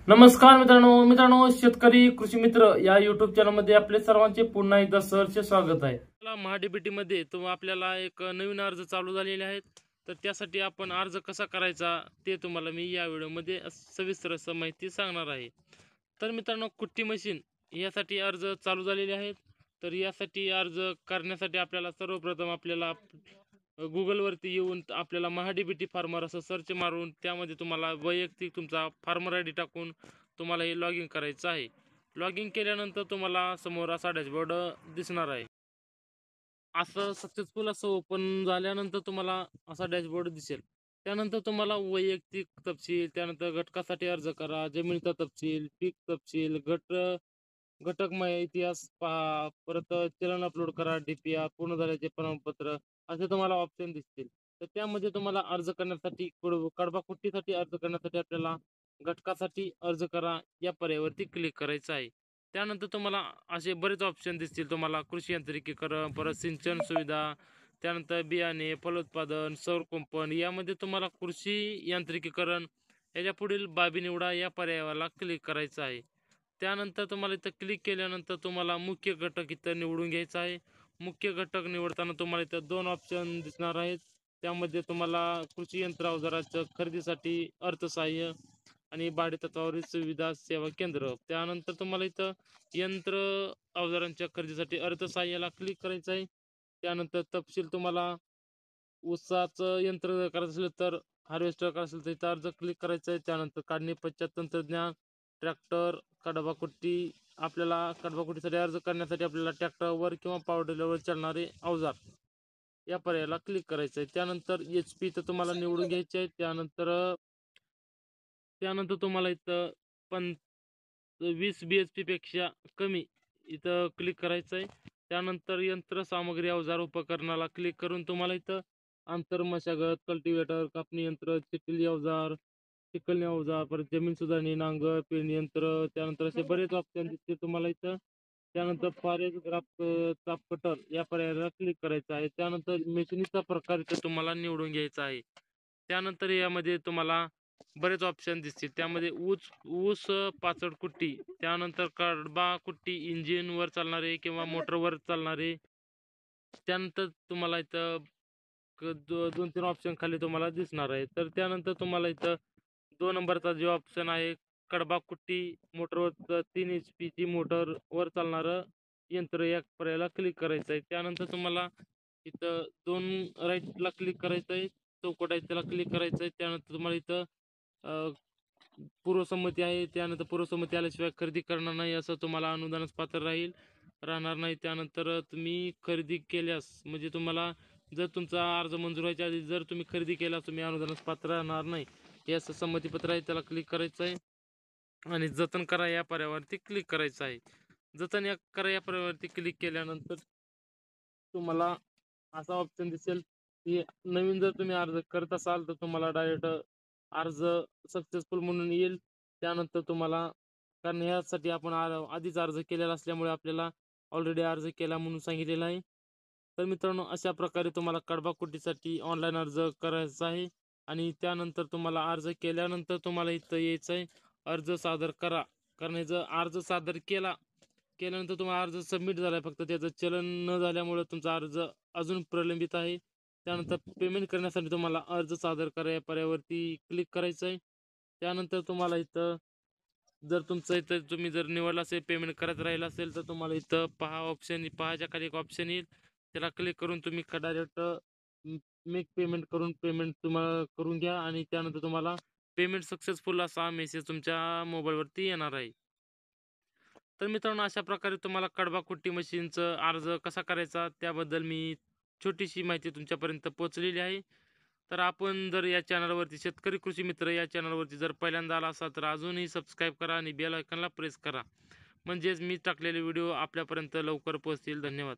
नमस्कार मित्रांनो शेतकरी कृषी मित्र या युट्यूब चॅनलमध्ये आपले सर्वांचे पुन्हा एकदा सहर्ष स्वागत आहे। महाडीबीटी मध्ये आपल्याला एक नवीन अर्ज चालू झालेले आहेत, तर त्यासाठी आपण अर्ज कसा करायचा ते तुम्हाला मी या व्हिडिओमध्ये सविस्तर माहिती सांगणार आहे। तर मित्रांनो, कुट्टी मशीन यासाठी अर्ज चालू झालेले आहेत। तर यासाठी अर्ज करण्यासाठी आपल्याला सर्वप्रथम आपल्याला गुगल वरती येऊन आपल्याला महाडीबीटी फार्मर असं सर्च मारून त्यामध्ये तुम्हाला वैयक्तिक तुमचा फार्मर आयडी टाकून तुम्हाला हे लॉगिन करायचं आहे। लॉगिन केल्यानंतर तुम्हाला समोर असा डॅशबोर्ड दिसणार आहे। असं सक्सेसफुल असं ओपन झाल्यानंतर तुम्हाला असा डॅशबोर्ड दिसेल। त्यानंतर तुम्हाला वैयक्तिक तपशील, त्यानंतर घटकासाठी अर्ज करा, जमिनीचा तपशील, पीक तपशील, घटकमय इतिहास पहा, परत चलन अपलोड करा, डीपीआर पूर्ण झाल्याचे प्रमाणपत्र असे तुम्हाला ऑप्शन दिसतील। तर त्यामध्ये तुम्हाला अर्ज करण्यासाठी कडबा कुट्टीसाठी अर्ज करण्यासाठी आपल्याला घटकासाठी अर्ज करा या पर्यायावरती क्लिक करायचं आहे। त्यानंतर तुम्हाला असे बरेच ऑप्शन दिसतील। तुम्हाला कृषी यांत्रिकीकरण, परत सिंचन सुविधा, त्यानंतर बियाणे, फलोत्पादन, सौर कुंपण यामध्ये तुम्हाला कृषी यांत्रिकीकरण याच्या पुढील बाबी निवडा या पर्यायाला क्लिक करायचं आहे। त्यानंतर तुम्हाला इथं क्लिक केल्यानंतर तुम्हाला मुख्य घटक इथं निवडून घ्यायचा आहे। मुख्य घटक निवडताना तुम्हाला इथं दोन ऑप्शन दिसणार आहेत। त्यामध्ये तुम्हाला कृषी यंत्र अवजाराच्या खरेदीसाठी अर्थसहाय्य आणि भाडे तत्वावरील सुविधा सेवा केंद्र, त्यानंतर तुम्हाला इथं यंत्र अवजारांच्या खरेदीसाठी अर्थसहाय्याला क्लिक करायचं आहे। त्यानंतर तपशील तुम्हाला ऊसाचं यंत्र करायचं असेल तर हार्वेस्टर करायचं असेल तर इथं अर्ज क्लिक करायचा आहे। त्यानंतर काढणी पश्चात तंत्रज्ञान, ट्रॅक्टर, कडबा कुट्टी, आपल्याला कडबा कुट्टीसाठी अर्ज करण्यासाठी आपल्याला ट्रॅक्टरवर किंवा पॉवर टिलरवर चालणारे अवजार या पर्यायाला क्लिक करायचं आहे। त्यानंतर HP तर तुम्हाला निवडून घ्यायचे आहे। त्यानंतर तुम्हाला इथं 20 BHP पेक्षा कमी इथं क्लिक करायचं आहे। त्यानंतर यंत्रसामग्री अवजार उपकरणाला क्लिक करून तुम्हाला इथं आंतर मशागत, कल्टिवेटर, कापणी यंत्र, चिखली अवजार, परत जमीन सुधारणी, नांगर, पेरणी यंत्र, त्यानंतर असे बरेच ऑप्शन दिसते तुम्हाला इथं। त्यानंतर फॉरेस्ट ग्राफ चाप कटर या पर्यायाला क्लिक करायचं आहे। त्यानंतर मेशिनीचा प्रकार इथं तुम्हाला निवडून घ्यायचा आहे। त्यानंतर यामध्ये तुम्हाला बरेच ऑप्शन दिसतील। त्यामध्ये ऊस पाचड कुट्टी, त्यानंतर कडबा कुट्टी इंजिनवर चालणारे किंवा मोटरवर चालणारे, त्यानंतर तुम्हाला इथं 2-3 ऑप्शन खाली तुम्हाला दिसणार आहे। तर त्यानंतर तुम्हाला इथं 2 नंबरचा जो ऑप्शन आहे कडबा कुट्टी मोटरवर 3 HP ची मोटरवर चालणारं यंत्र या पर्यायाला क्लिक करायचं आहे। त्यानंतर तुम्हाला इथं 2 राईटला क्लिक करायचं आहे, चौकट आहे त्याला क्लिक करायचं आहे। त्यानंतर तुम्हाला इथं पूर्वसंमती आहे, त्यानंतर पूर्वसंमती आल्याशिवाय खरेदी करणार नाही असं तुम्हाला अनुदानास पात्र राहणार नाही। त्यानंतर तुम्ही खरेदी केल्यास म्हणजे तुम्हाला जर तुमचा अर्ज मंजूर व्हायच्या आधी जर तुम्ही खरेदी केल्यास तुम्ही अनुदानास पात्र राहणार नाही हे असं संमतीपत्र आहे, त्याला क्लिक करायचं आहे। आणि जतन करा या पर्यायावरती क्लिक करायचं आहे। जतन करा या पर्यायावरती क्लिक केल्यानंतर तुम्हाला असा ऑप्शन दिसेल की नवीन जर तुम्ही अर्ज करत असाल तर तुम्हाला डायरेक्ट अर्ज सक्सेसफुल म्हणून येईल। त्यानंतर तुम्हाला कारण यासाठी आपण आधीच अर्ज केलेला असल्यामुळे आपल्याला ऑलरेडी अर्ज केला म्हणून सांगितलेलं आहे। तर मित्रांनो, अशा प्रकारे तुम्हाला कडबा कुट्टीसाठी ऑनलाईन अर्ज करायचा आहे। आणि त्यानंतर तुम्हाला अर्ज केल्यानंतर तुम्हाला इथं यायचं आहे अर्ज सादर करा। कारण जर अर्ज सादर केल्यानंतर तुम्हाला अर्ज सबमिट झाला, फक्त त्याचं चलन न झाल्यामुळे तुमचा अर्ज अजून प्रलंबित आहे। त्यानंतर पेमेंट करण्यासाठी तुम्हाला अर्ज सादर करा या पर्यायावरती क्लिक करायचं आहे। त्यानंतर तुम्हाला इथं जर तुमचं इथं तुम्ही जर निवडला असेल पेमेंट करत राहिला असेल तर तुम्हाला इथं पहाच्या खाली एक ऑप्शन येईल, त्याला क्लिक करून तुम्ही डायरेक्ट मेक पेमेंट तुम्हाला करून घ्या आणि त्यानंतर तुम्हाला पेमेंट सक्सेसफुल असा मेसेज तुमच्या मोबाईलवरती येणार आहे। तर मित्रांनो, अशा प्रकारे तुम्हाला कडबा कुट्टी मशीनचं अर्ज कसा करायचा त्याबद्दल मी छोटीशी माहिती तुमच्यापर्यंत पोहोचलेली आहे। तर आपण जर या चॅनलवरती शेतकरी कृषी मित्र या चॅनलवरती जर पहिल्यांदा आला असाल तर अजूनही सबस्क्राईब करा आणि बेल आयकॉनला प्रेस करा, म्हणजेच मी टाकलेले व्हिडिओ आपल्यापर्यंत लवकर पोहोचतील। धन्यवाद।